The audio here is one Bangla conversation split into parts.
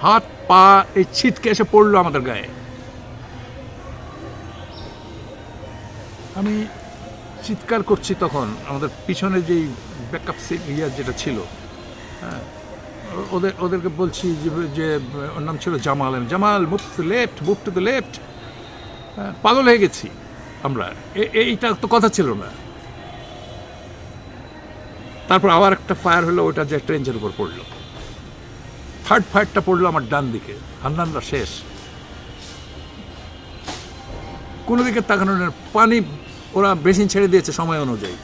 হাত পা এই ছিটকে এসে পড়লো আমাদের গায়ে। আমি চিৎকার করছি, তখন আমাদের পিছনে যেই ব্যাকআপ ইয়ার যেটা ছিল, হ্যাঁ, ওদেরকে বলছি যে ওর নাম ছিল Jamal, Jamal move to left, move to the left. পাগল হয়ে গেছি আমরা, এইটা তো কথা ছিল না। তারপর আবার একটা ফায়ার হলো, ওটা যে ট্রেঞ্চের উপর পড়লো। থার্ড ফায়ারটা পড়লো আমার ডান দিকে, হান্নানরা শেষ। কোনো দিকে তাকানো নেই, পানি ওরা বেসিন ছেড়ে দিয়েছে সময় অনুযায়ী,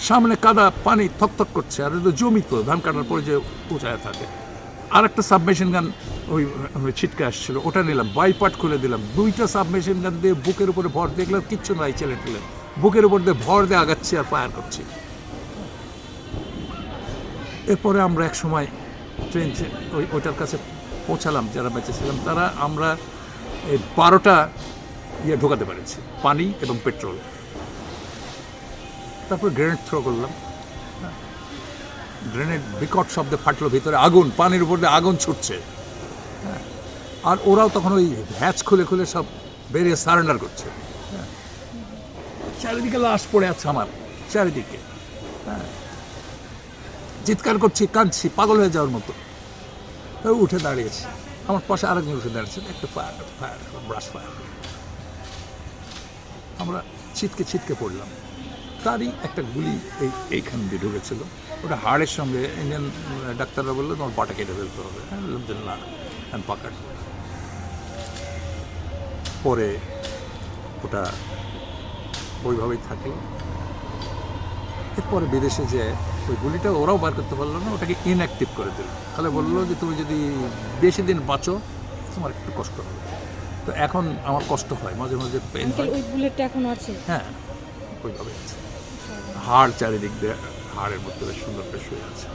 সামনে কাদা পানি থকথক করছে, আর এটা জমি তো ধান কাটার পরে যে উঁচায় থাকে। আর একটা সাবমেশিন গান ওই ছিটকে আসছিল, ওটা নিলাম, বাইপার্ট খুলে দিলাম, দুইটা সাবমেশিন গান দিয়ে বুকের উপরে ভর দেখলাম, কিচ্ছু নাই, ছেলে টেলে বুকের উপর দিয়ে ভর দিয়ে আগাচ্ছি আর ফায়ার করছি। এরপরে আমরা এক সময় ট্রেন ওইটার কাছে পৌঁছালাম, যারা বেঁচেছিলাম তারা, আমরা এই 12টা ইয়ে ঢোকাতে পেরেছি, পানি এবং পেট্রোল। তারপর গ্রেনেড থ্রো করলাম, গ্রেনেড বিকট শব্দে ফাটলো, ভিতরে আগুন, পানির উপর দিয়ে আগুন ছুটছে, হ্যাঁ, আর ওরাও তখন ওই হ্যাচ খুলে খুলে সব বেরিয়ে সারেন্ডার করছে। হ্যাঁ, চারিদিকে লাশ পড়ে আছে আমার, চারিদিকে, হ্যাঁ, চিৎকার করছি, কাঁদছি, পাগল হয়ে যাওয়ার মতো। উঠে দাঁড়িয়েছি, আমার পাশে আরেকজন উঠে দাঁড়িয়েছে, একটা ফায়ার ফায়ার ব্রাশ ফায়ার। আমরা ছিটকে ছিটকে পড়লাম, তারই একটা গুলি এইখান দিয়ে ঢুকেছিল, ওটা হাড়ের সঙ্গে। ইন্ডিয়ান ডাক্তাররা বললো তোমার পাটা কেটে ফেলতে হবে, হ্যাঁ, বললাম না, আমি পা কাটব। পরে ওটা ওইভাবেই থাকলো। এরপরে বিদেশে যে ওই গুলিটা ওরাও বার করতে পারলো না, ওটাকে ইনঅ্যাক্টিভ করে দিল। তাহলে বললো যে তুমি যদি বেশি দিন বাঁচো তোমার একটু কষ্ট হবে। তো এখন আমার কষ্ট হয়, মাঝে মাঝে পেন হয়। ওই বুলেটটা এখনো আছে? হ্যাঁ, ওইভাবে আছে, হাড় চারিদিক দিয়ে, হাড়ের মধ্যে বেশ সুন্দর বেশ হয়ে আছে।